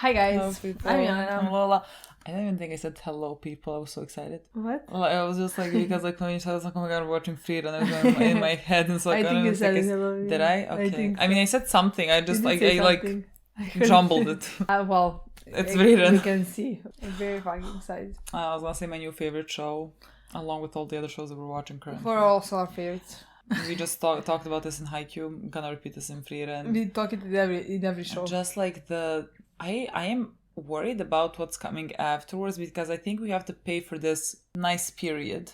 Hi guys, Hello, people. I'm Milena. I'm Lola. I don't even think I said hello, people. I was so excited. What? Like, I was just like, because like when you said, I was like, oh my god, I'm watching Frieren, and it was in my head, and so like, I think you was said like, hello. Did I? Okay. I mean, I said something. I just like, I like jumbled it. Well, It's Frieren. We can see. I'm very fucking excited. I was gonna say my new favorite show, along with all the other shows that we're watching currently. For also our favorites. We just talked about this in Haikyuu. I'm gonna repeat this in Frieren. We talk it in every show. Just like I am worried about what's coming afterwards, because I think we have to pay for this nice period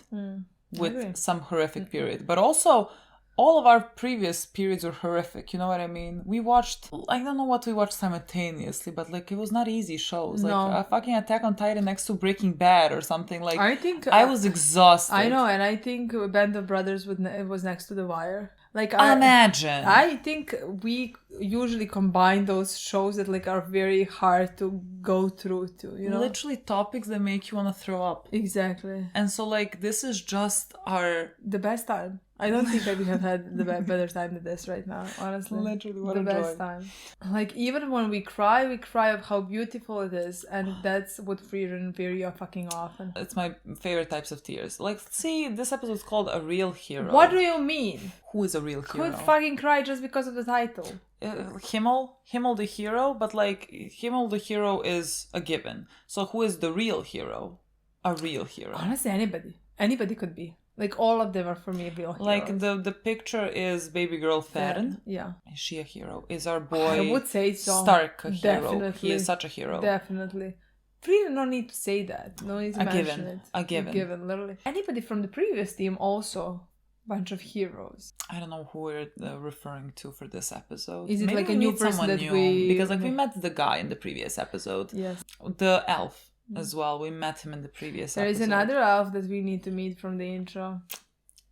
with some horrific period. But also, all of our previous periods were horrific, you know what I mean? We watched, I don't know what we watched simultaneously, but like it was not easy shows. Like a fucking Attack on Titan next to Breaking Bad or something. Like I think I was exhausted. I know, and I think Band of Brothers was next to The Wire. Like imagine. I think we usually combine those shows that like are very hard to go through to, you know? Literally topics that make you want to throw up. Exactly. And so like this is just the best time. I don't think that we have had the better time than this right now, honestly. Literally, what the best time. Like, even when we cry of how beautiful it is, and that's what Frieren very fucking often. It's my favorite types of tears. Like, see, this episode is called A Real Hero. What do you mean? Who is a real hero? Who would fucking cry just because of the title? Himmel the hero, but like, Himmel the hero is a given. So who is the real hero? A real hero. Honestly, anybody. Anybody could be. Like, all of them are for me real heroes. Like, the picture is baby girl Frieren. Yeah. Is she a hero? Is our boy I would say so. Stark a hero? Definitely. He is such a hero. Definitely. Frieren no need to say that. No need to mention it. A given. A given, literally. Anybody from the previous team also. Bunch of heroes. I don't know who we're referring to for this episode. Is it Maybe like a new person that we... Because like we met the guy in the previous episode. Yes. The elf as well. We met him in the previous episode. There is another elf that we need to meet from the intro.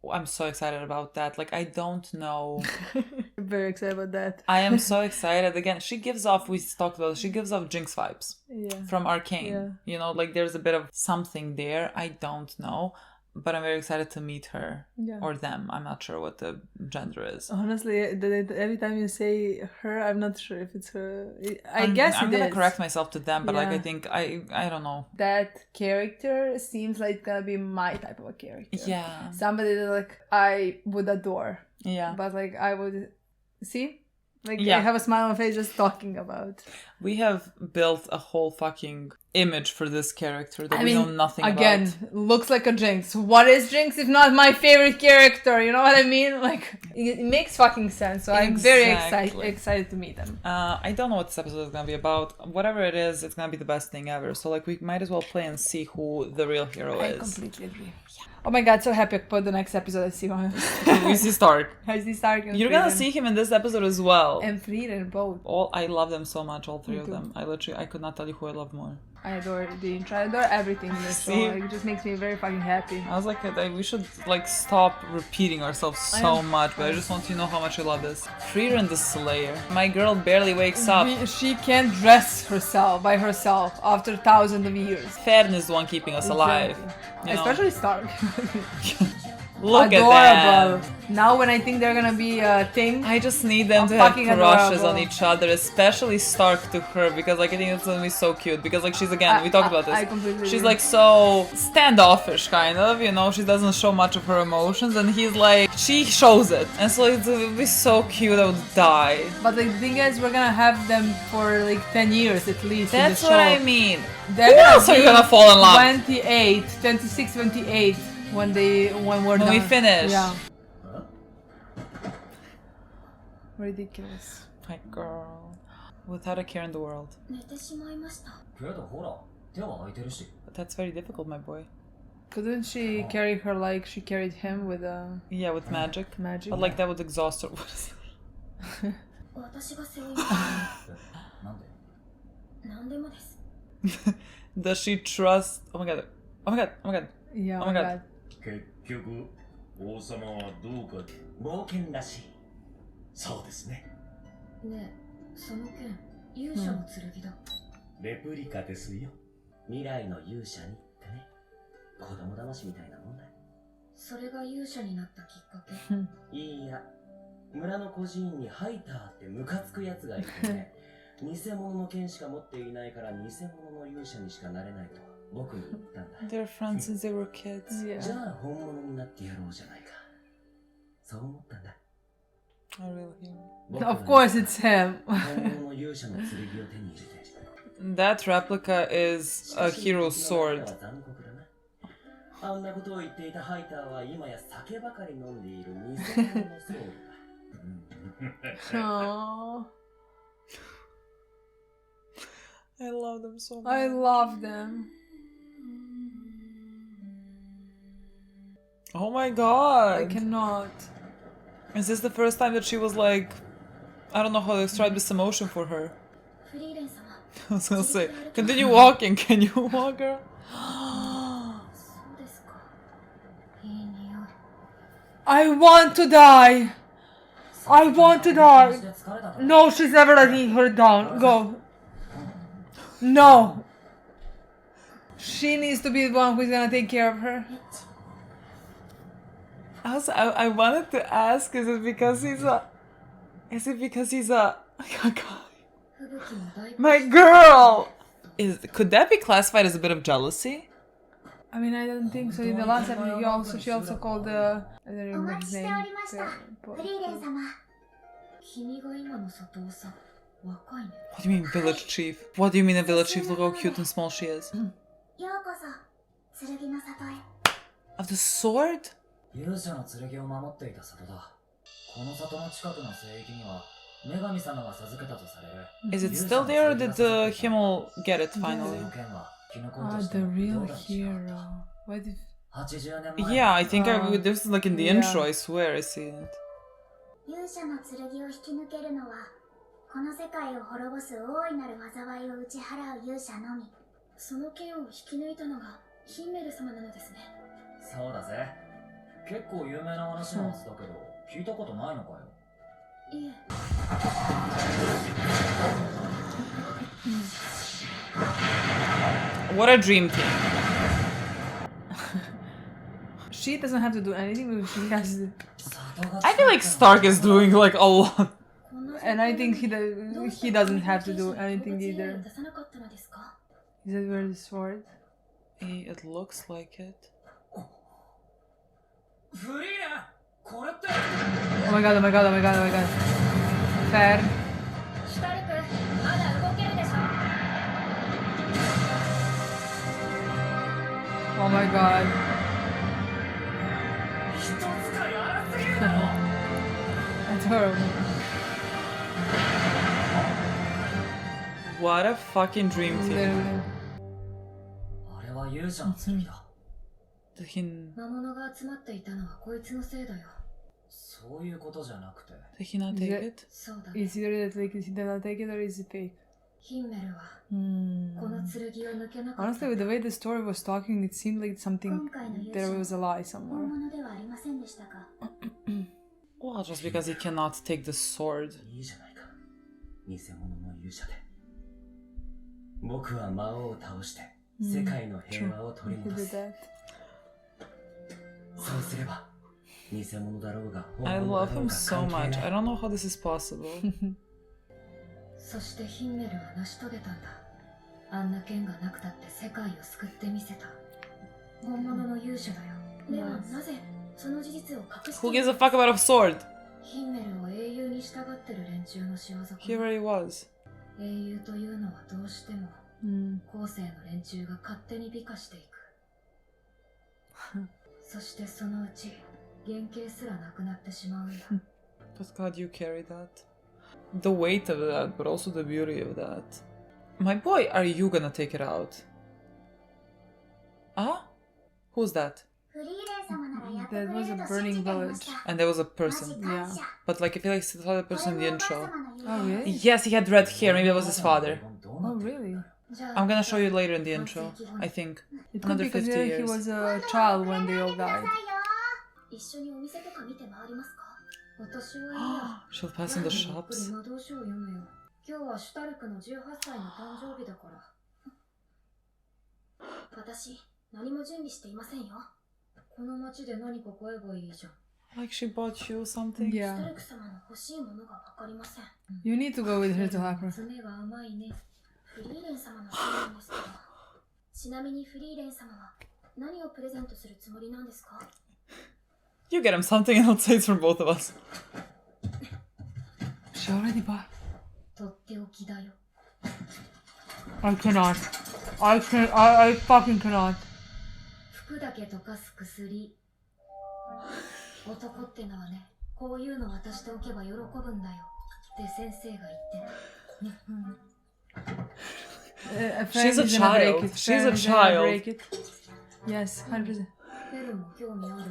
I'm so excited about that. Like, I don't know. I'm very excited about that. I am so excited. Again, she gives off, we talked about it, she gives off Jinx vibes from Arcane. Yeah. You know, like there's a bit of something there. I don't know. But I'm very excited to meet her or them. I'm not sure what the gender is. Honestly, every time you say her, I'm not sure if it's her. I'm going to correct myself to them, but like I think, I don't know. That character seems like it's gonna be my type of a character. Yeah. Somebody that like I would adore. Yeah. But like I would... See? Like, I have a smile on my face just talking about. We have built a whole fucking image for this character that we know nothing about. Again, looks like a Jinx. What is Jinx if not my favorite character? You know what I mean? Like, it makes fucking sense. So I'm very excited to meet them. I don't know what this episode is going to be about. Whatever it is, it's going to be the best thing ever. So, like, we might as well play and see who the real hero is. I completely agree. Yeah. Oh my god, so happy for the next episode. I see him. We see Stark. I see Stark and You're going to see him in this episode as well. And Frieren, both. I love them so much, all three of them. I could not tell you who I love more. I adore the intro. I adore everything in this show. Like, it just makes me very fucking happy. I was like, we should like stop repeating ourselves so much, but I just want you to know how much I love this. Frieren the Slayer. My girl barely wakes up. She can't dress herself by herself after thousands of years. Frieren is the one keeping us alive. Especially Stark. Look adorable. at them. Now when I think they're gonna be a thing, I just need them to have crushes on each other, especially Stark to her, because like I think it's gonna be so cute. Because like she's we talked about this. She's like so standoffish, kind of, you know. She doesn't show much of her emotions, and he's like she shows it, and so it would be so cute. I would die. But like, the thing is, we're gonna have them for like 10 years at least. That's what I mean. They're gonna fall in love. 26, 28. When we're done. We finish. Yeah. Ridiculous. My girl. Without a care in the world. But that's very difficult, my boy. Couldn't she carry her like she carried him with Yeah, with magic. Magic. But like that would exhaust her. Does she trust... Oh my god. Oh my god. Oh my god. Yeah, oh my god. 結局王様はどうか冒険らしい。そうですね。ねえ、その剣、勇者の剣だ。レプリカですよ。未来の勇者にってね。子供騙しみたいなもんだ。それが勇者になったきっかけ。いいや、村の孤児院にハイターってムカつくやつがいてね。偽物の剣しか持っていないから偽物の勇者にしかなれないと僕に言ったんだ。They're friends since they were kids. Yeah. じゃあ本物になってやろうじゃないか。そう思ったんだ。I really him. Of course it's him. 本物の勇者の剣を手に入れて。That replica is a hero's sword. 残酷だな。あんなことを言っていたハイターは今や酒ばかり飲んでいる偽物のソウルだ。Aww. I love them so much. I love them. Oh my god. I cannot. Is this the first time that she was like, I don't know how to describe this emotion for her. フリーレン様 I was gonna say, continue walking. Can you walk, girl? そうですかいい匂い I want to die. I want to die. No, she's never letting her down. Go. No. She needs to be the one who's gonna take care of her. I wanted to ask, is it because he's a... My girl! Could that be classified as a bit of jealousy? I mean, I don't think so. In the last episode, she also called the... I don't お remember 待ち his して name. おりましたフリーレン様君が今の外尾さん若いね What do you mean village chief? What do you mean a village chief? Look how cute and small she is. ようこそ剣の里へ Of the sword? 勇者の剣を守っていた里だ。この里の近くの聖域には女神様が授けたとされる。 Is it still there or did the Himmel get it finally? その剣はキノコ Ah, として the の real 領土にしかあっ hero. た。 What if... 80年前 Yeah, I think this is like in the Yeah. intro, I swear I see it. 勇者の剣を引き抜けるのはこの世界を滅ぼす大いなる災いを打ち払う勇者のみその剣を引き抜いたのがヒンメル様なのですねそうだぜ。結構有名な話のはずだけど、聞いたことないのかよ。いえ What a dream team. She doesn't have to do anything, but she has to... I feel like Stark is doing like a lot. And I think he doesn't have to do anything either. Is that where the sword? It looks like it. フリーレンこれって Oh my god, oh my god, oh my god, oh my god. Fair. シュタルクまだ動けるでしょ Oh my god. 人使い荒すぎるだろ That's horrible. What a fucking dream team. Literally. あれは勇者の剣だ。 The Hin... 魔物が集まっていたのはこいつのせいだよそういうことじゃなくて。 Did he not take Yeah. it? そうだね Is either that like is he did not take it or is it fake? ヒンメルは Hmm. この剣を抜けなかった Honestly, with the way the story was talking, it seemed like 今 something 回の勇 there 者 was a lie 本 somewhere. 物ではありませんでしたか Well, just because he cannot take the sword. いいじゃないか。偽物の勇者で。僕は魔王を倒して世界の平和を取り He 戻 did す。 that. そうすれば偽物だろうが I 本物 love だろう him が so 関係 much. な I い。 don't know how this is possible. そしてヒンメルは成し遂げたんだあんな剣がなくたって世界を救ってみせた本物の勇者だよではなぜその事実を隠して Who gives a fuck about a sword? ヒンメルを英雄に従ってる連中の仕業か He already was. 英雄というのはどうしても Hmm. 後世の連中が勝手に美化していくそしてそのうち原型すらなくなってしまうんだ But God, you carry that. The weight of that, but also the beauty of that. My boy, are you gonna take it out? Ah? Who's that? フリーレン様ならやって That くれ was る a と信 burning じていま village. した And there was a マジ person. 感謝 But like, I feel like I saw the こ person in れ the もおばあ intro. 様の言う Oh really? Yes, he had red hair. Maybe that was his father. どうな Oh っている really? じゃあ I'm gonna show you later in the intro. I think. It could Another be because 50 he years. was a child when they all died. 一緒にお店とか見て回りますか私はいいや She'll pass in the やっぱり shops. 魔導書を読むよ今日はシュタルクの18歳の誕生日だから私何も準備していませんよこの街で何か買えばいいじゃん Like she bought you something? Yeah. シュタルク様の欲しいものがわかりません。 You need to go with her to help her. 娘が甘いね。フリーレン様のそうなんですけど。ちなみにフリーレン様は何をプレゼントするつもりなんですか? You get him something and I'll say it's for both of us. She already bought. とっておきだよ。 I cannot. I fucking cannot. 服だけ溶かす薬。男ってのはね、こういうの渡しておけば喜ぶんだよ。って先生が言ってた。She's a child. She's a child. Yes, 100%. フェルも興味ある?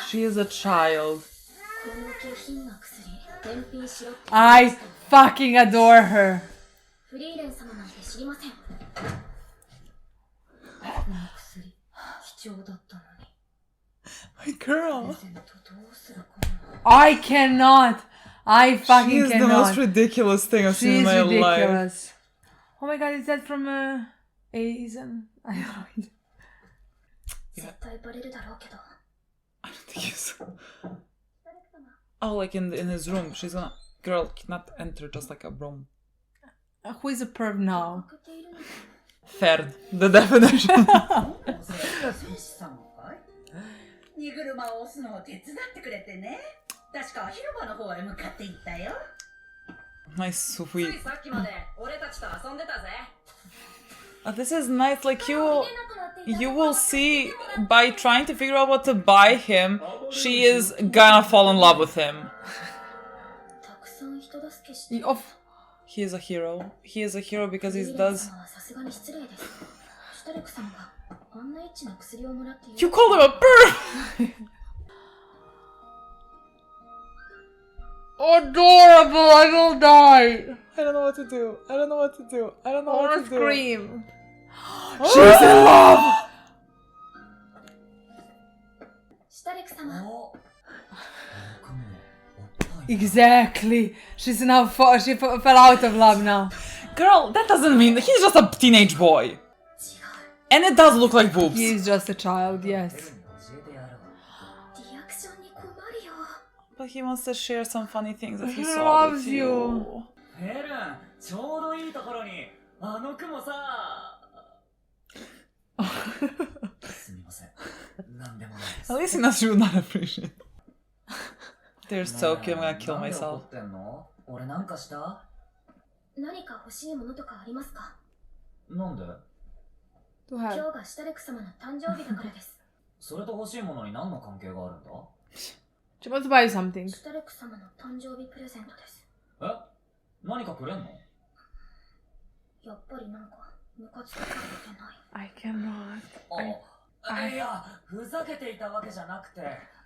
She is a child. この下品な薬、返品しろって。 I fucking adore her. フリーレン様なんて知りません。この薬、貴重だったのに。 My girl. プレゼントどうするかな。 I cannot. I fucking She is the cannot. most ridiculous thing I've seen in She's my life. ridiculous. Oh my god, is that from Asian? I don't know. 絶対バレるだろうけど。 I don't think he's... Oh, like in his room. She's gonna... Girl, cannot enter just like a room. Who is a perv now? Fair. The definition. 荷車を押すのを手伝ってくれてね。確か広場の方へ向かって行ったよ。 Nice, つ sweet. いさっきまで俺たちと遊んでたぜ。 This is nice. Like you will see by trying to figure out what to buy him, she is gonna fall in love with him. たくさん人助けして。 He is a hero. He is a hero because he does. さすがに失礼です。シュタルク様があんなエッチな薬をもらって。 You called him a bird. Adorable! I will die! I don't know what to do. I don't know what to do. I don't know I what wanna to do. scream. She's in love. シュタルク様。 Exactly. She's now she fell out of love now. Girl, that doesn't mean he's just a teenage boy. And it does look like boobs. He's just a child, yes. リアクションに困るよ。 But he wants to share some funny things that he He saw loves with you. you. ヘレン、ちょうどいいところにあの雲さ。すみません。なんでもないです。 At least he knows she would not appreciate it. They're so cute. I'm gonna kill なんで myself. 怒ってんの？俺なんかした？何か欲しいものとかありますか？なんで？ To 今 have. 日がシュタルク様の誕生日だからです。それと欲しいものに何の関係があるんだ？ She wants to buy you something. シュタルク様の誕生日プレゼントです。え？何かくれんの？やっぱりなんかムカつくから言ってない。I cannot. いや、ふざけていたわけじゃなくて。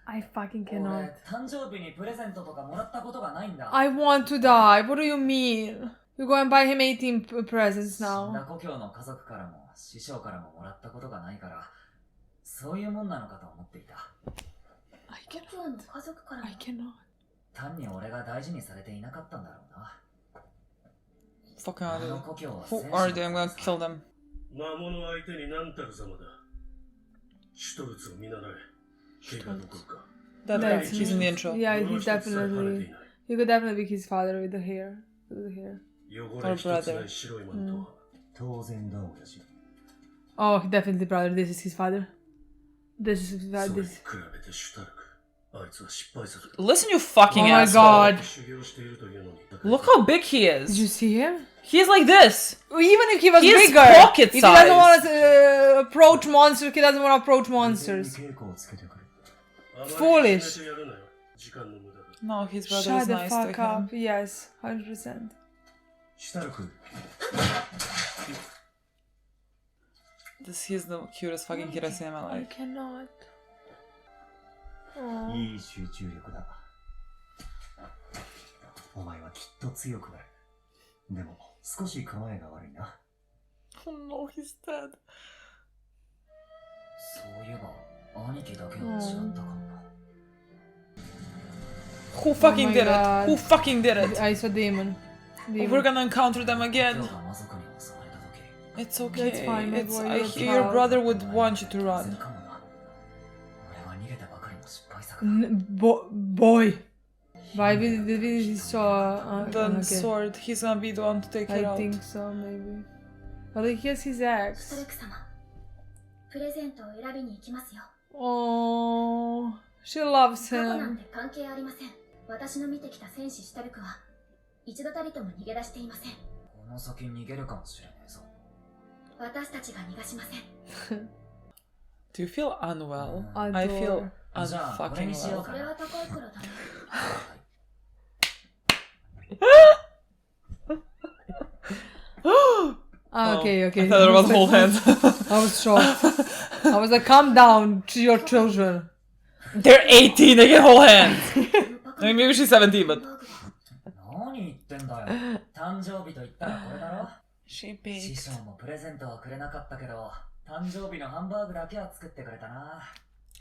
I fucking 俺 cannot. 誕生日にプレゼントとかもらったことがないんだ。 I want to die. What do you mean? You go and buy him 18 presents 死んだ now. 故郷の家族からも師匠からももらったことがないから、そういうもんなのかと思っていた。I 故 cannot. 郷の家族からも。 I cannot. 単に俺が大事にされていなかったんだろうな。 Fucking あ are の they? 故郷は Who are they? I'm gonna kill them. 魔物相手に何たるざまだ。シュトルツを見習え。怪我どころか。 That guy, he's in the intro. Yeah, he's definitely. You could definitely be his father with the hair. With the hair. 汚れ一つない白いマントは。当然だ親父。 Oh, definitely brother. This is his father. This is his そ father. れに This. 比べてシュタルク。あいつは失敗作だ。 Listen, you fucking Oh my asshole. god. 修行しているというのに。 Look how big he Did you is. see him? He's like this. Even if he was He is bigger, pocket if he doesn't size. want to approach monsters, he doesn't want to approach monsters. 稽古をつけてくれ。 Foolish. やるなよ。時間の無駄だ。 No, his brother Shut is the nice to fuck him. up. Yes, 100%. シュタルク。 He's the cutest fucking kid I've seen in my I life. cannot. Aw. いい集中力だ。お前はきっと強くなる。でも少し構えが悪いな。 Oh no, he's dead. そういえば、兄貴だけは違ったかもな。 Who fucking my did god. it? Who fucking did it? I saw demon. We're gonna encounter them 今 again. 日が魔族に襲われた時、 It's okay. That's fine, my It's, boy, I you're hear your proud. brother would want you to 偶然 run. かもな。Boy. Why did he saw the sword? He's gonna be the one to take it out. I think so, maybe. But he has his axe. Oh, she loves him. 私の見てきた戦士シュタルクは一度たりとも逃げ出していません。この先逃げるかもしれないぞ。私たちが逃がしません。Do you feel unwell? I feel unfucking well. これは高いからだね。Okay. I thought there was hold hands. I was shocked. I was like, calm down to your children. They're 18, they can hold hands. I mean, maybe she's 17, but... She baked.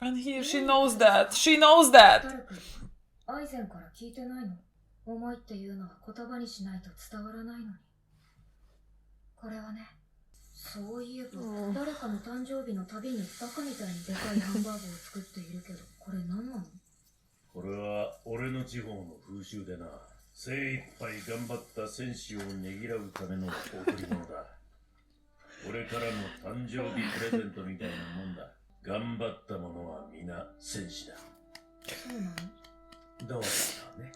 And she knows that. She knows that. アイゼンから聞いてないの。思いっていうのは言葉にしないと伝わらないのに。これはね、そういえば誰かの誕生日のたびにバカみたいにでかいハンバーグを作っているけど、これ何なの？これは俺の地方の風習でな、精一杯頑張った戦士をねぎらうための贈り物だ。俺からの誕生日プレゼントみたいなもんだ。頑張った者は皆戦士だ。そうなの？どうだね。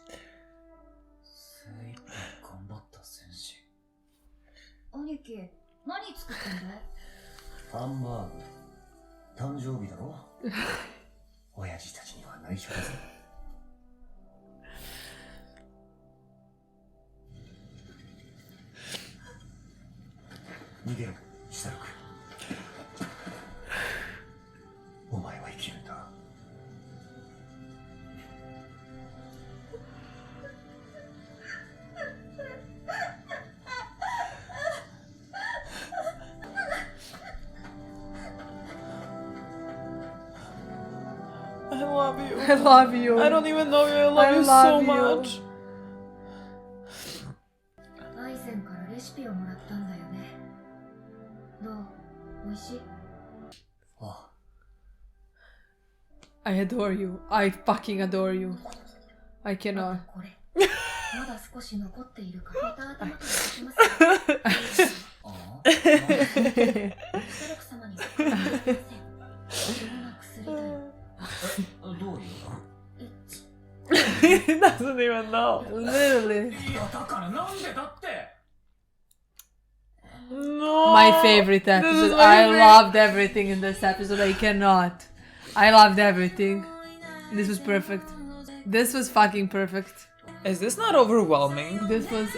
精一杯頑張った戦士。兄貴、何作ったんだい？ハンバーグ。誕生日だろ親父たちには内緒だぜ。逃げろ、シュタルク。お前は生きるんだ。I love you. I love you. I don't even know you. I love you so much. アイゼンからレシピをもらったんだよね。どう？美味しい？ああ。I adore you. I fucking adore you. I cannot. これ。まだ少し残っているからまた頭からしますよ。ああ。シュタルク様には関係ありません。貴重な薬だよ。どういうの？ He doesn't even know. Literally. いやだからなんでだって。 No. My favorite episode. I loved everything in this episode. I cannot. I loved everything. This was perfect. This was fucking perfect. Is this not overwhelming? This was,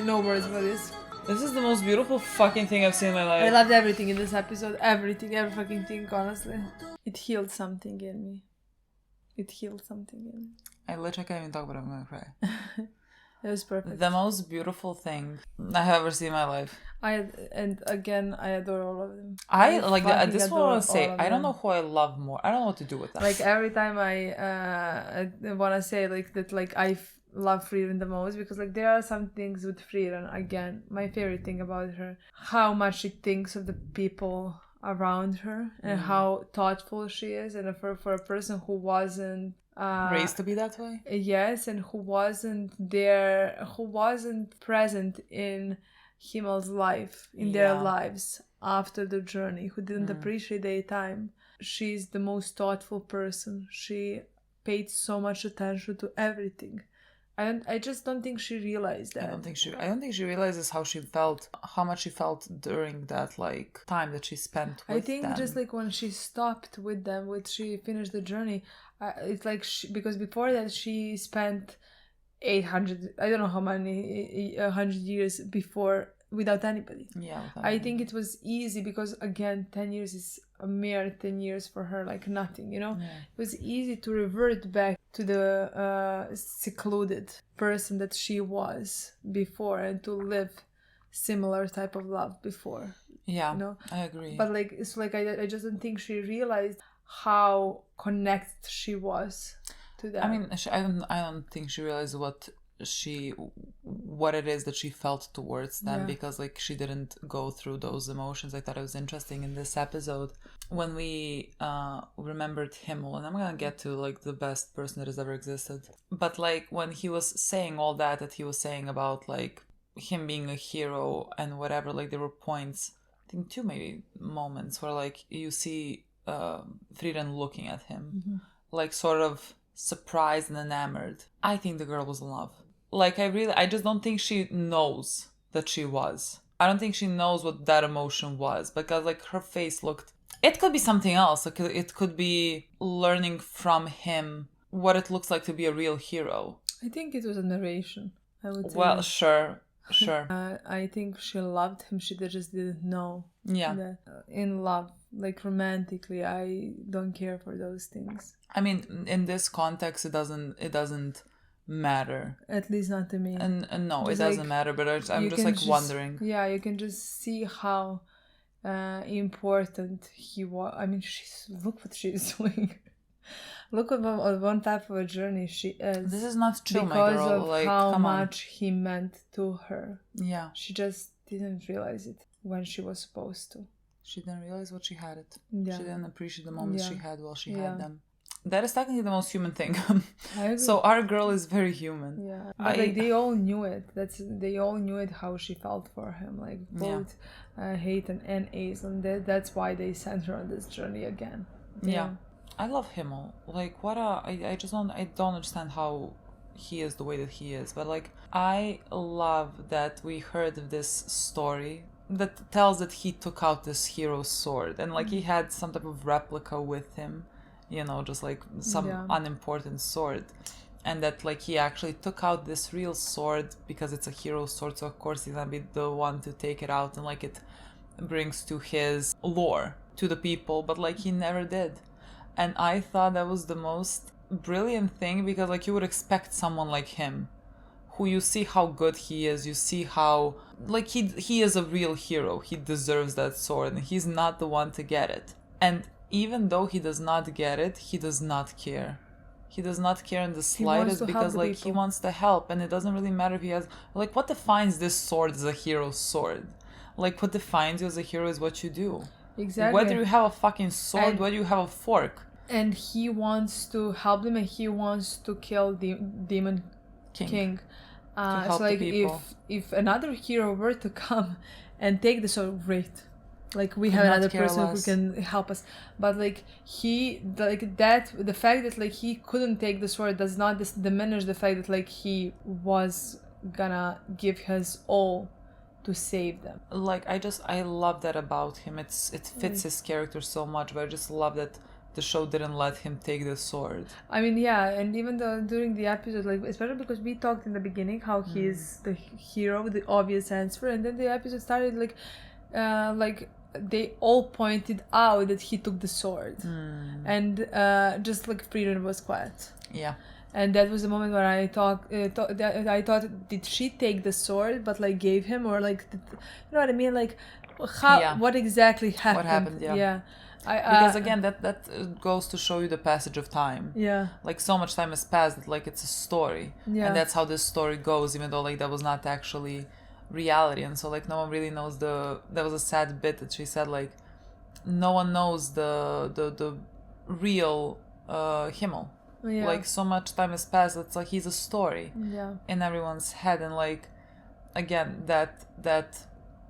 no words for this. This is the most beautiful fucking thing I've seen in my life. I loved everything in this episode. Everything, every fucking thing, honestly. It healed something in me. It healed something in me. I literally can't even talk about it. I'm gonna cry. It was perfect. The most beautiful thing I have ever seen in my life. And again, I adore all of them. I like that. This is what I want to say. I don't know who I love more. I don't know what to do with that. Like every time I want to say like that, like I love Frieren the most because like there are some things with Frieren. Again, my favorite thing about her, how much she thinks of the people around her and how thoughtful she is, and for a person who wasn't raised to be that way. Yes, and who wasn't there, who wasn't present in Himmel's life, in their lives after the journey, who didn't appreciate their time. She's the most thoughtful person. She paid so much attention to everything. I just don't think she realized that. I don't think she realizes how she felt, how much she felt during that like time that she spent with them. I think just like when she stopped with them, when she finished the journey, it's like because before that she spent 800, I don't know how many, 100 years before without anybody. Yeah. I think it was easy because again, 10 years is a mere 10 years for her, like nothing, you know? Yeah. It was easy to revert back to the secluded person that she was before and to live similar type of love before. Yeah, you know? I agree. But like, it's like I just don't think she realized how connected she was to them. I mean, I don't think she realized what what it is that she felt towards them, because like she didn't go through those emotions. I thought it was interesting in this episode when we remembered Himmel, and I'm gonna get to like the best person that has ever existed, but like when he was saying all that he was saying about like him being a hero and whatever, like there were points, I think 2 maybe moments where like you see Frieren looking at him like sort of surprised and enamored. I think the girl was in love. Like I just don't think she knows that she was. I don't think she knows what that emotion was, because like her face looked, it could be something else. Like it could be learning from him what it looks like to be a real hero. I think it was a narration, I would say. Well, sure. I think she loved him, she just didn't know. Yeah. That, in love, like romantically, I don't care for those things. I mean, in this context, it doesn't matter. At least not to me. And no, Just it doesn't like, matter. But I'm just like wondering. Yeah, you can just see how important he was. I mean, look what she's doing. Look at one type of a journey she is. This is not true, my girl. Because of like, how much he meant to her. Yeah. She just didn't realize it when she was supposed to. She didn't realize what she had it. Yeah. She didn't appreciate the moments she had while she had them. That is technically the most human thing. So our girl is very human. Yeah. But like they all knew it. They all knew it, how she felt for him. Like both Hayden and Ace. And that's why they sent her on this journey again. Yeah. I love Himmel. Like I don't understand how he is the way that he is. But like I love that we heard of this story that tells that he took out this hero's sword, and like he had some type of replica with him, you know, just like some unimportant sword, and that like he actually took out this real sword because it's a hero's sword, so of course he's gonna be the one to take it out, and like it brings to his lore to the people, but like he never did. And I thought that was the most brilliant thing, because like you would expect someone like him, who you see how good he is, you see how like he is a real hero, he deserves that sword, and he's not the one to get it. And even though he does not get it, he does not care. He does not care in the slightest, because like he wants to help, and it doesn't really matter if he has like, what defines this sword as a hero's sword? Like what defines you as a hero is what you do. Exactly. Whether you have a fucking sword, whether you have a fork. And he wants to help them, and he wants to kill the Demon King. So like if another hero were to come and take the sword, great. Like we have another person who can help us. But like the fact that like he couldn't take the sword does not diminish the fact that like he was gonna give his all to save them. Like I love that about him. It fits his character so much, but I just love that the show didn't let him take the sword. I mean, yeah, and even during the episode, like especially because we talked in the beginning how he is the hero, the obvious answer, and then the episode started like they all pointed out that he took the sword, and just like Frieren was quiet. Yeah. And that was the moment where I thought, did she take the sword, but like gave him, or like, you know what I mean? Like, what exactly happened? What happened? Yeah. Because again, that goes to show you the passage of time. Yeah. Like so much time has passed that like it's a story. Yeah. And that's how this story goes, even though like that was not actually reality. And so like no one really knows that was a sad bit that she said, like no one knows the real Himmel. Yeah. Like so much time has passed, it's like he's a story in everyone's head. And like again, that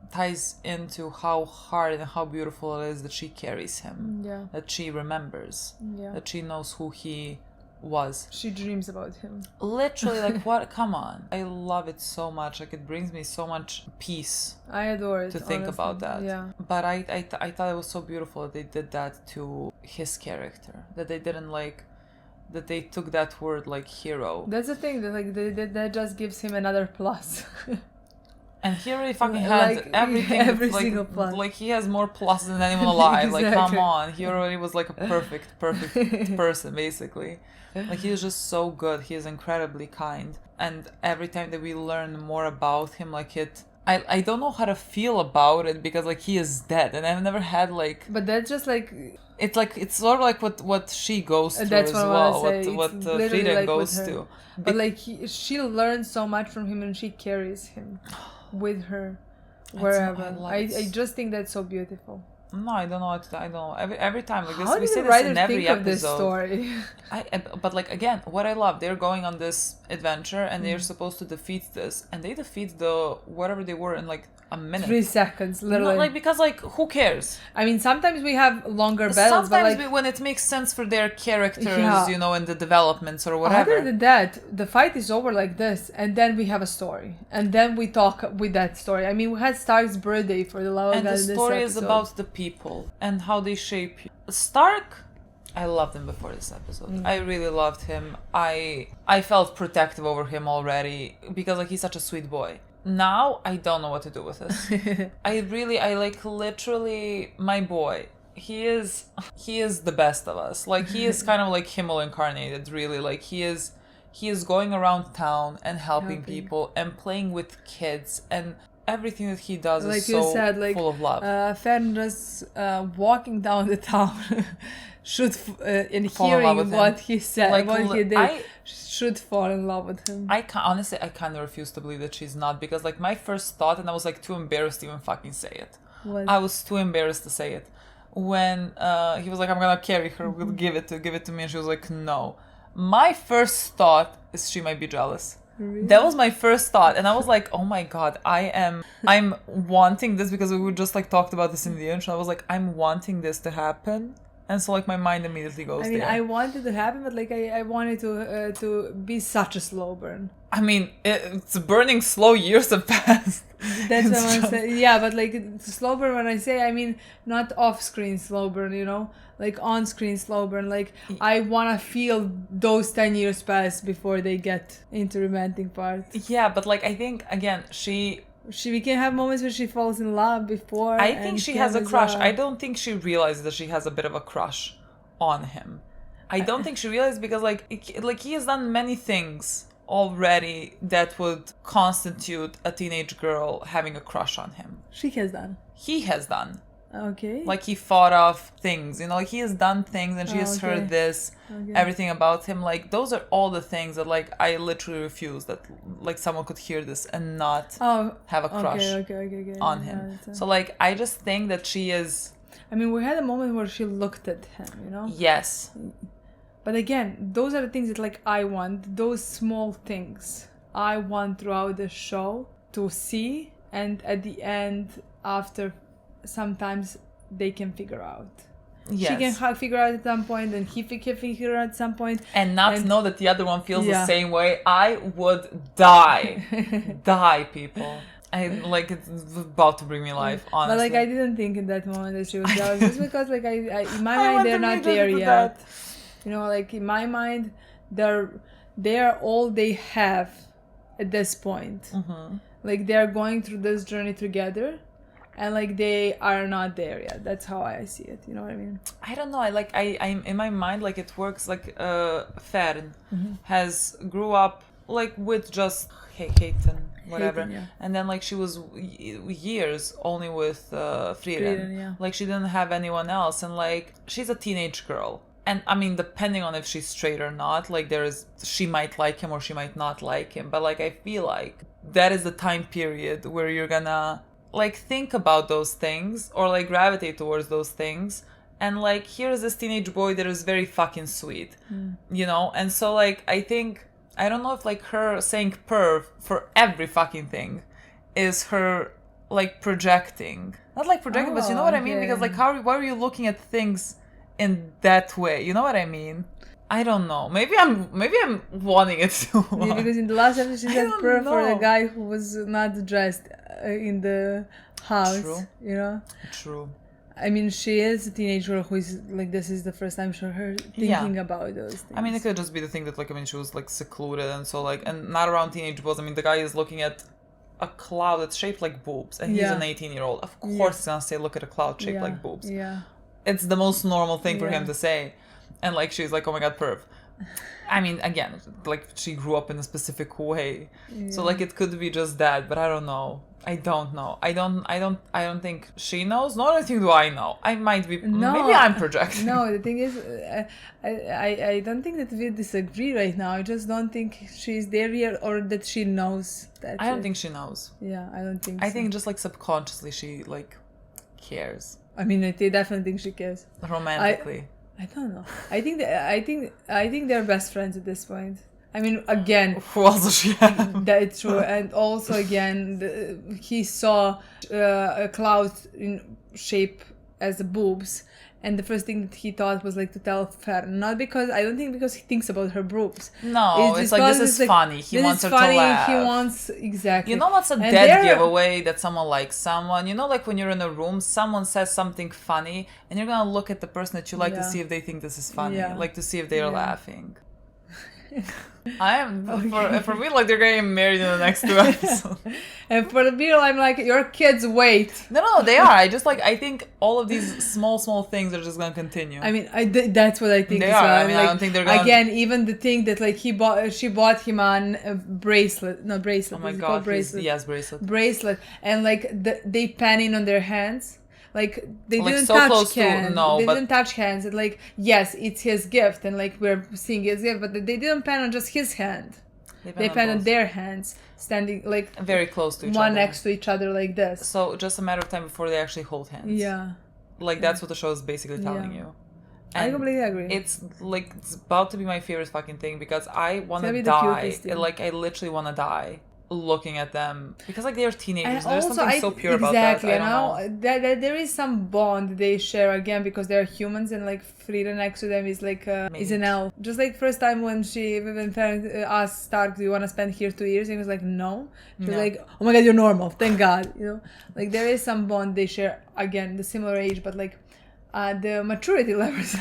ties into how hard and how beautiful it is that she carries him, that she remembers, that she knows who he was. She dreams about him. Literally, like what? Come on. I love it so much. Like it brings me so much peace. I adore it, to think honestly. about that. Yeah. But I thought it was so beautiful that they did that to his character. That they didn't like, that they took that word like hero. That's the thing, that like that just gives him another plus. And he already fucking had like, everything. Every like, single plus. Like he has more pluses than anyone alive. Exactly. Like come on, he already was like a perfect person basically. Like he is just so good. He is incredibly kind. And every time that we learn more about him, like it I don't know how to feel about it because like he is dead, and I've never had like. But that's just like. It's sort of like what she goes through that's as what well. I say. What Literally Frieren like goes to. But like she learns so much from him, and she carries him with her wherever. I just think that's so beautiful. No, I don't know. I don't know. Every time like this, How we did say the this in writers every think episode. of this story? But like again, what I love, they're going on this adventure and they're supposed to defeat this, and they defeat the whatever they were in like a minute. 3 seconds, literally. Not like because like who cares? I mean, sometimes we have longer battles, Sometimes but like when it makes sense for their characters, Yeah. you know, and the developments or whatever. other than that, the fight is over like this, and then we have a story, and then we talk with that story. I mean, we had Stark's birthday for the love of And God the in this story is episode. about the people and how they shape you. Stark, I loved him before this episode. I really loved him. I felt protective over him already because like he's such a sweet boy. Now I don't know what to do with this. I like literally my boy. He is the best of us. Like he is kind of like Himmel incarnated, really. Like he is going around town and helping people and playing with kids, and everything that he does like is you so said, like, full of love. Frieren just walking down the town should in Fall in love hearing with him. what he said, Like, what he did, I- should fall in love with him. I kind of refuse to believe that she's not, because like my first thought, and I was like too embarrassed to even fucking say it. What? I was too embarrassed to say it. When he was like, I'm gonna carry her, we'll give it to me, and she was like, no. My first thought is she might be jealous. Really? That was my first thought, and I was like, oh my god, I'm wanting this, because we just like talked about this in the intro. I was like, I'm wanting this to happen. And so like my mind immediately goes I mean, there. I wanted to happen, but like I wanted to be such a slow burn. I mean, it's burning slow. Years have passed. That's It's what I'm just- saying. Yeah, but like slow burn, when I say, I mean not off-screen slow burn, you know, like on-screen slow burn. Like I wanna feel those 10 years pass before they get into romantic part. Yeah, but like I think again, We can have moments where she falls in love before. I think and she him has a as crush. well. I don't think she realizes that she has a bit of a crush on him. I don't think she realizes, because like he has done many things already that would constitute a teenage girl having a crush on him. She has done. He has done. Okay. Like he fought off things, you know, like he has done things, and she has heard okay. this, everything about him. Like those are all the things that like I literally refuse that like someone could hear this and not have a crush okay. on him. So like I just think that she is. I mean, we had a moment where she looked at him, you know. Yes. But again, those are the things that like I want. Those small things I want throughout the show to see, and at the end, after sometimes they can figure out. Yes. She can figure out at some point, and he can figure out at some point. And not to know that the other one feels the Yeah. same way. I would die. Die, people. I like it's about to bring me life, honestly. But like I didn't think in that moment that she was jealous, just because like I in my mind want they're to not read there into yet. that. You know, like in my mind they're all they have at this point. Mm-hmm. Like they're going through this journey together, and like they are not there yet. That's how I see it. You know what I mean? I don't know. I'm in my mind, like it works like Frieren has grew up like with just Hayton, whatever, Hayton, yeah. and then like she was years only with Frieren. Frieren, yeah. Like she didn't have anyone else, and like she's a teenage girl. And I mean, depending on if she's straight or not, like she might like him or she might not like him. But like I feel like that is the time period where you're gonna like think about those things or like gravitate towards those things. And like here's this teenage boy that is very fucking sweet, you know. And so like I don't know if like her saying perv for every fucking thing is her like projecting, not like projecting, but you know what I mean? okay. Because like why are you looking at things in that way? You know what I mean? I don't know. Maybe I'm wanting it too much. Yeah, because in the last episode she I said don't per for the know. guy who was not dressed in the house. True. You know. True. I mean, she is a teenage girl who is like, this is the first time for her thinking about those things. I mean, it could just be the thing that like, I mean, she was like secluded and so like, and not around teenage boys. I mean, the guy is looking at a cloud that's shaped like boobs, and he's Yeah. an 18-year-old. Of course he's gonna say, look at a cloud shaped like boobs. Yeah. It's the most normal thing for him Yeah. to say. And like she's like, oh my god, perv. I mean, again, like she grew up in a specific way, so like it could be just that, but I don't know. I don't know. I don't think she knows. Nor I think do I know. I might be. No, maybe I'm projecting. No, the thing is, I don't think that we disagree right now. I just don't think she's there yet, or that she knows. That I don't think she knows. Yeah, I don't think. I think just like subconsciously she like cares. I mean, I definitely think she cares. Romantically. I don't know. I think they're best friends at this point. I mean, again, Who else does she have? that's true. And also, again, he saw a cloud in shape as the boobs, and the first thing that he thought was like to tell Frieren. Not because I don't think because he thinks about her boobs. No, it's like this is funny. He wants her to laugh. He wants exactly. You know what's a dead giveaway that someone likes someone? You know, like when you're in a room, someone says something funny, and you're gonna look at the person that you like to see if they think this is funny, like to see if they're laughing. I am for me like they're getting married in the next 2 episodes. And for the Beetle, I'm like, your kids wait. No, they are. I think all of these small things are just gonna continue. I mean, that's what I think. They as are. well. I mean, I don't think they're gonna. Again, even the thing that like she bought him on a bracelet. No, bracelet. Oh my god, bracelet. Yes, bracelet. Bracelet, and like they pan in on their hands. Like they like didn't so touch hands. They but... didn't touch hands. And like yes, it's his gift, and like we're seeing his gift, but they didn't pan on just his hand. They pan on their hands, standing like very close to each other, one next to each other like this. So just a matter of time before they actually hold hands. Yeah, like that's what the show is basically telling you. And I completely agree. It's like it's about to be my favorite fucking thing because I want to die. Like I literally want to die looking at them because like they're teenagers. And there's something so pure about that. Exactly, that there is some bond they share again because they're humans, and like Frieren next to them is like is an elf. Just like first time when Frieren asked Stark, "Do you want to spend here 2 years?" And he was like, "No." She was like, "Oh my god, you're normal. Thank God." You know, like there is some bond they share again, the similar age, but like the maturity levels.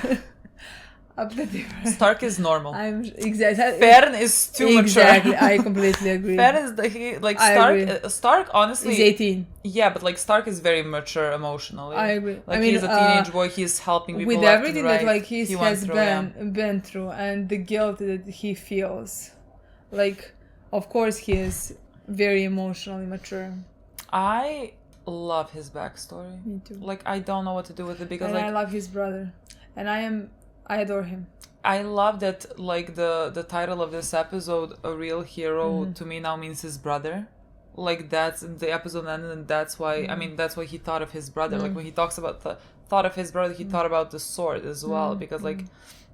Stark is normal. Frieren is too mature. Exactly, I completely agree. Frieren is Stark honestly he's 18. Yeah, but like Stark is very mature emotionally. I agree. Like he's a teenage boy. He's helping people with everything right. that like he has been through and the guilt that he feels. Like, of course, he is very emotionally mature. I love his backstory. Me too. Like I don't know what to do with it because I love his brother, and I adore him. I love that like the title of this episode, A Real Hero, to me now means his brother. Like that's the episode ended, and that's why I mean that's why he thought of his brother. Like when he talks about the thought of his brother, he thought about the sword as well because like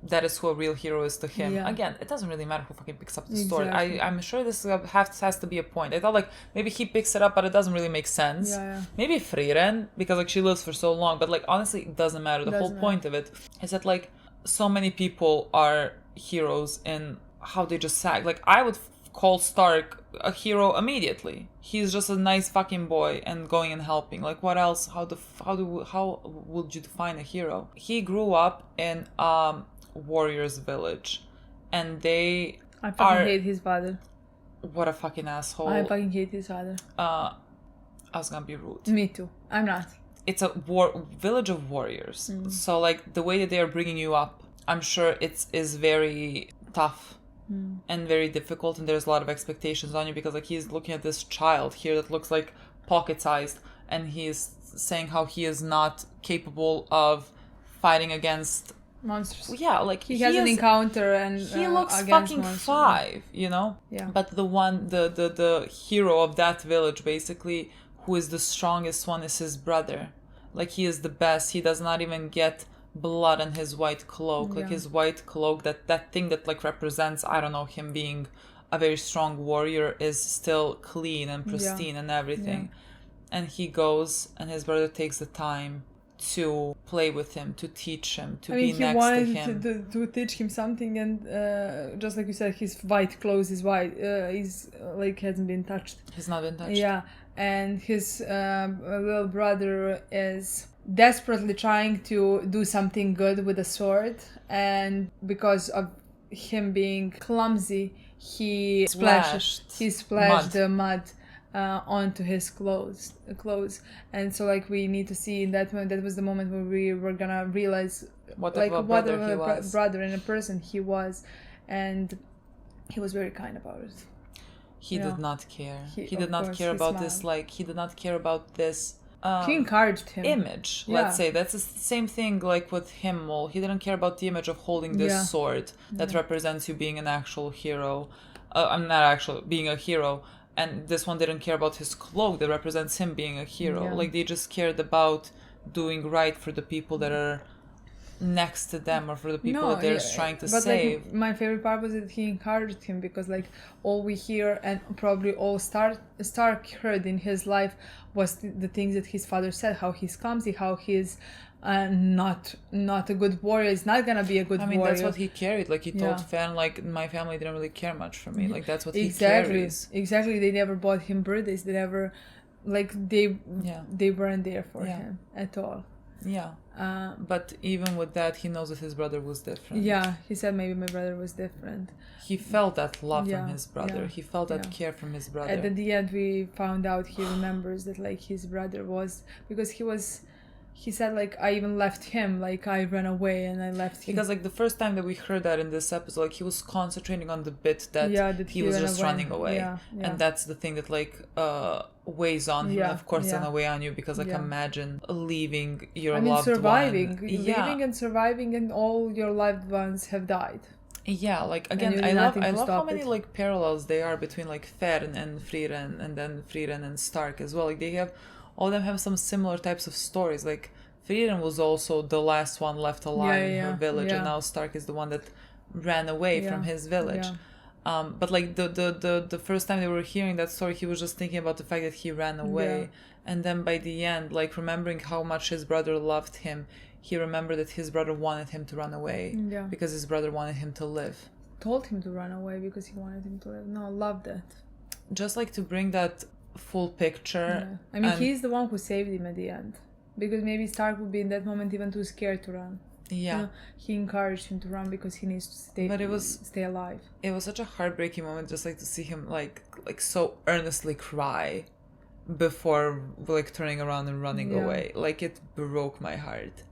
that is who a real hero is to him. Yeah. Again, it doesn't really matter who fucking picks up the sword. I'm sure this has to be a point. I thought like maybe he picks it up, but it doesn't really make sense. Yeah. Maybe Frieren because like she lives for so long, but like honestly, it doesn't matter. The whole point of it is that like so many people are heroes in how they just act. Like I would call Stark a hero immediately. He's just a nice fucking boy and going and helping. Like what else? How would you define a hero? He grew up in warrior's village, and I fucking hate his father. What a fucking asshole! I fucking hate his father. I was gonna be rude. Me too. I'm not. It's a village of warriors. So like the way that they are bringing you up, I'm sure is very tough and very difficult, and there's a lot of expectations on you because like he's looking at this child here that looks like pocket-sized, and he's saying how he is not capable of fighting against monsters. Yeah, like he has an encounter and he looks fucking monsters. 5, you know. Yeah. But the hero of that village basically, who is the strongest one, is his brother. Like he is the best. He does not even get blood on his white cloak. Like his white cloak, that thing that like represents, I don't know, him being a very strong warrior, is still clean and pristine and everything. And he goes, and his brother takes the time to play with him, to teach him, to be next to him. He wanted to teach him something, and just like you said, his white clothes is white. He's like hasn't been touched. He's not been touched. Yeah, and his little brother is desperately trying to do something good with a sword, and because of him being clumsy, he splashed the mud onto his clothes, and so like we need to see in that moment. That was the moment where we were gonna realize what a brother and a person he was, and he was very kind about it. He did not care. He of did not course, care he about smiled. this, like, he did not care about this He encouraged him. image, let's say. That's the same thing like with Himmel. He didn't care about the image of holding this sword that represents you being an actual hero. I'm not actually being a hero. And this one didn't care about his cloak that represents him being a hero. Yeah. Like, they just cared about doing right for the people that are next to them, or for the people that they're trying to save. Like, my favorite part was that he encouraged him, because like all we hear and probably all Stark heard in his life was the things that his father said, how he's clumsy, how he's not a good warrior, is not gonna be a good warrior. That's what he carried. Like, he told Fan, like, my family didn't really care much for me. Like, that's what he exactly carries. Exactly. They never bought him birthdays. They never, like, they weren't there for him at all. But even with that, he knows that his brother was different. He said maybe my brother was different. He felt that love from his brother. He felt that care from his brother. And at the end, we found out he remembers that, like, his brother was, because he said, like, I even left him, like, I ran away and I left him. Because, like, the first time that we heard that in this episode, like, he was concentrating on the bit that he was just running away. And that's the thing that, like, weighs on him. Of course, it's gonna weigh on you, because, like, imagine leaving your loved surviving. one. Living and surviving, and all your loved ones have died. Yeah, like, again, I love how many like parallels there are between like Frieren and Frieren, and then Frieren and Stark as well. Like, they have, all of them have some similar types of stories. Like, Frieren was also the last one left alive in her village, and now Stark is the one that ran away from his village. But like the first time they were hearing that story, he was just thinking about the fact that he ran away, and then by the end, like, remembering how much his brother loved him, he remembered that his brother wanted him to run away because his brother wanted him to live. Told him to run away because he wanted him to live. No, I love that. Just like to bring that full picture. I mean, he's the one who saved him at the end, because maybe Stark would be in that moment even too scared to run. He encouraged him to run because he needs to stay alive. It was such a heartbreaking moment, just like to see him like so earnestly cry before like turning around and running away. Like, it broke my heart.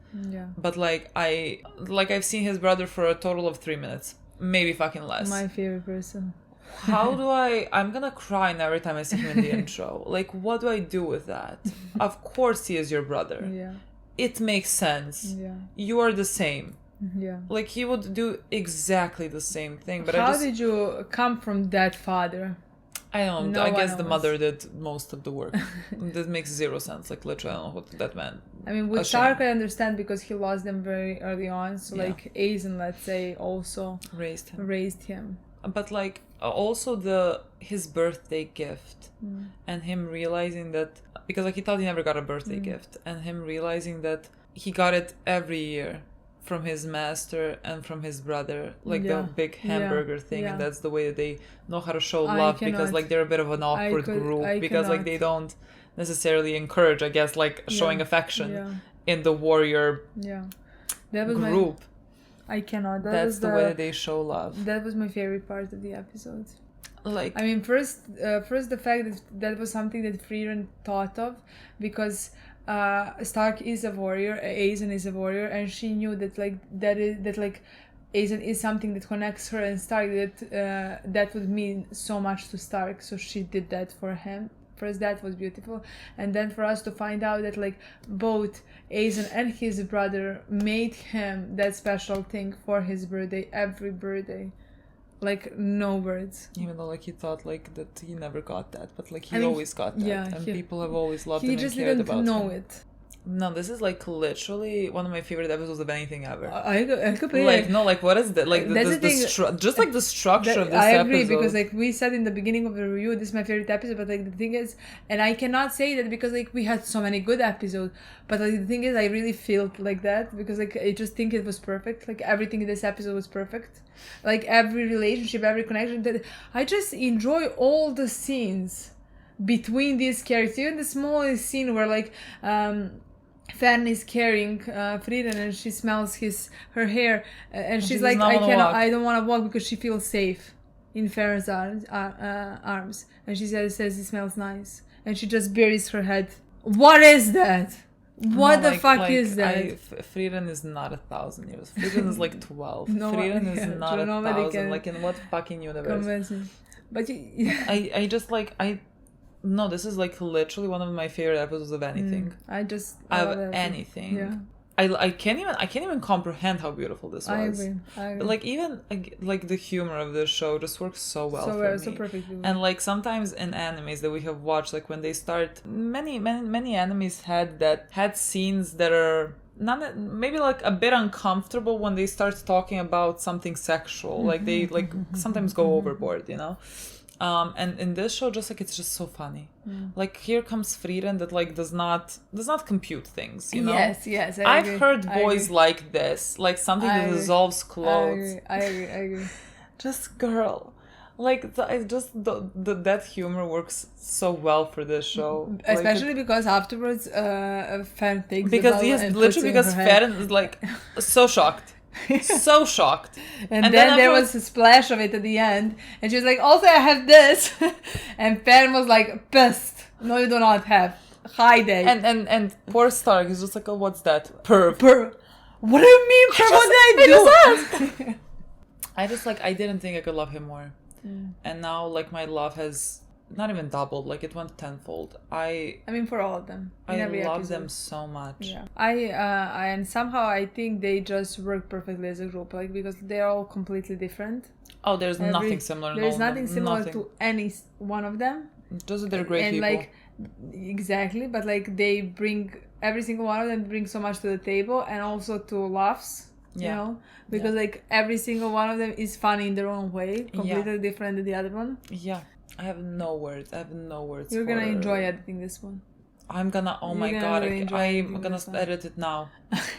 But like I've seen his brother for a total of 3 minutes, maybe fucking less. My favorite person. How do I'm gonna cry now every time I see him in the intro. Like, what do I do with that? Of course he is your brother. It makes sense. You are the same. Like, he would do exactly the same thing. But how did you come from that father? I don't know. I guess the mother did most of the work. That makes zero sense. Like, literally, I don't know what that meant. I mean, with Stark, I understand because he lost them very early on. So, like, Aizen, let's say, also raised him. But, like, also his birthday gift. And him realizing that... Because, like, he thought he never got a birthday gift. And him realizing that he got it every year from his master and from his brother, like the big hamburger thing, and that's the way that they know how to show love, because like they're a bit of an awkward group, because like they don't necessarily encourage, I guess, like showing affection in the warrior that was group. I cannot. That's the way that they show love. That was my favorite part of the episode. Like, I mean, first the fact that was something that Frieren thought of, because Stark is a warrior, Aizen is a warrior, and she knew that Aizen is something that connects her and Stark, that would mean so much to Stark, so she did that for him. First, that was beautiful, and then for us to find out that like both Aizen and his brother made him that special thing for his birthday, every birthday. Like, no words. Even though, like, he thought, like, that he never got that. But, like, he always got that. And people have always loved him and cared about him. He just didn't know it. No, this is, like, literally one of my favorite episodes of anything ever. I completely... Like, no, like, what is that? Like, just, like, the structure of this episode. I agree, because, like, we said in the beginning of the review, this is my favorite episode, but, like, the thing is... And I cannot say that because, like, we had so many good episodes, but, like, the thing is, I really felt like that, because, like, I just think it was perfect. Like, everything in this episode was perfect. Like, every relationship, every connection. I just enjoy all the scenes between these characters. Even the smallest scene where, like... Fern is carrying Frieren and she smells her hair and she's like, I don't want to walk because she feels safe in Fern's arms, and she says it smells nice, and she just buries her head. What is that? What the fuck is that? Frieren is not 1,000 years. Frieren is like 12. No, Frieren is yeah, not nobody 1,000. can Like in what fucking universe? convince me. But I just like no, this is like literally one of my favorite episodes of anything. I just Of love it. anything. Yeah. I can't even comprehend how beautiful this was. I agree. Like even like the humor of this show just works so well for me. So perfectly. And like sometimes in animes that we have watched, like when they start, many animes had scenes that are not maybe like a bit uncomfortable when they start talking about something sexual. Like they like sometimes go overboard, you know. And in this show, just like it's just so funny. Like here comes Frieren that like does not compute things, you know. Yes, I've heard boys like this, like something that dissolves clothes. I agree. Just girl, like that humor works so well for this show, Especially because afterwards, Fern thinks because about yes, it and literally puts it in because her head. Fern is like so shocked. So shocked. And then there was a splash of it at the end, and she was like, also I have this. And Fern was like pissed. No, you do not have. Hide it. And poor Stark is just like, oh, what's that? Perv. What do you mean? What did I do? I didn't think I could love him more. And now like my love has not even doubled, like it went tenfold. I mean, for all of them. I love them so much. Yeah. And somehow I think they just work perfectly as a group, like because they're all completely different. Oh, there's nothing similar. There's nothing similar to any one of them. Just that they're great people. Like exactly, but like they bring every single one of them brings so much to the table, and also to laughs. You know, because like every single one of them is funny in their own way, completely different than the other one. Yeah. I have no words. You're gonna enjoy editing this one. I'm gonna. Oh my god! I'm gonna edit it now.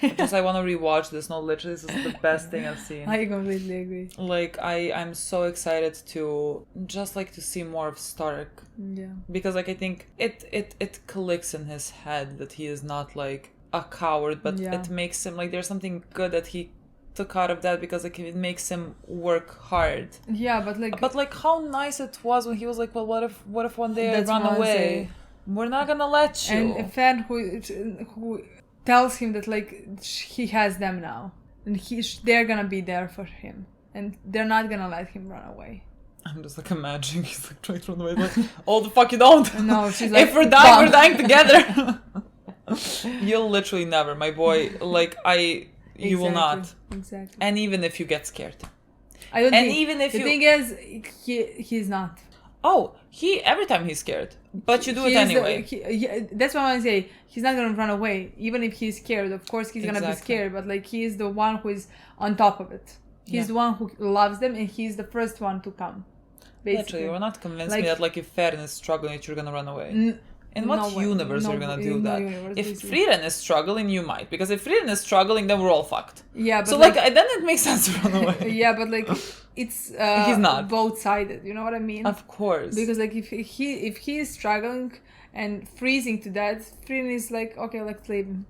Because I want to rewatch this. No, literally, this is the best thing I've seen. I completely agree. Like I'm so excited to just like to see more of Stark. Yeah. Because like I think it clicks in his head that he is not like a coward, but it makes him like there's something good that he took out of that, because like it makes him work hard. Yeah, but like how nice it was when he was like, well, what if one day I run away? We're not gonna let you. And a fan who tells him that like he has them now, and they're gonna be there for him, and they're not gonna let him run away. I'm just like imagining he's like trying to run away, like, oh the fuck you don't. No, she's like, if we're dying together. You'll literally never, my boy. Like you will not. Exactly. And even if you get scared. I don't think. Even if the thing is, he's not. Oh, every time he's scared. But you do it anyway. That's what I want to say. He's not going to run away. Even if he's scared. Of course he's going to be scared. But like he is the one who is on top of it. He's the one who loves them. And he's the first one to come. Basically. Literally, you're not convinced me that like if Frieren is struggling, that you're going to run away. In what universe are you gonna do that? If Frieren is struggling, you might. Because if Frieren is struggling, then we're all fucked. Yeah, but so like then it makes sense to run away. Yeah, but like it's he's not both-sided. You know what I mean? Of course. Because like if he is struggling and freezing to death, Frieren is like, okay, let's leave him.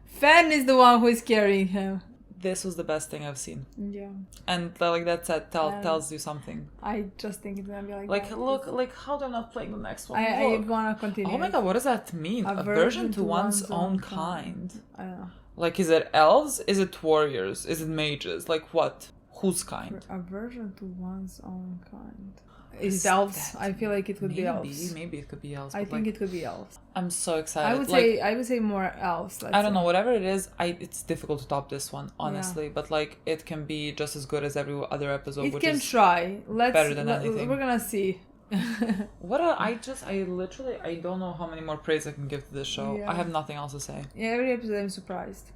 Fan is the one who is carrying him. This was the best thing I've seen. Yeah. And like that said, tells you something. I just think it's gonna be like look, like how they're not playing the next one. I wanna continue. Oh my god, what does that mean? Aversion to one's own kind. I don't know. Like, is it elves? Is it warriors? Is it mages? Like what? Whose kind? Aversion to one's own kind. Is it elves? I feel like it would be elves. Maybe it could be elves. I think it could be elves. I'm so excited. I would say more elves. I don't know, whatever it is, it's difficult to top this one, honestly. Yeah. But like it can be just as good as every other episode. It can try. Better than anything. We're gonna see. I don't know how many more praise I can give to this show. Yeah. I have nothing else to say. Yeah, every episode I'm surprised.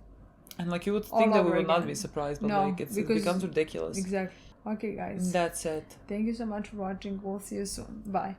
And like you would think that we would not be surprised, but like it becomes ridiculous. Exactly. Okay, guys. That's it. Thank you so much for watching. We'll see you soon. Bye.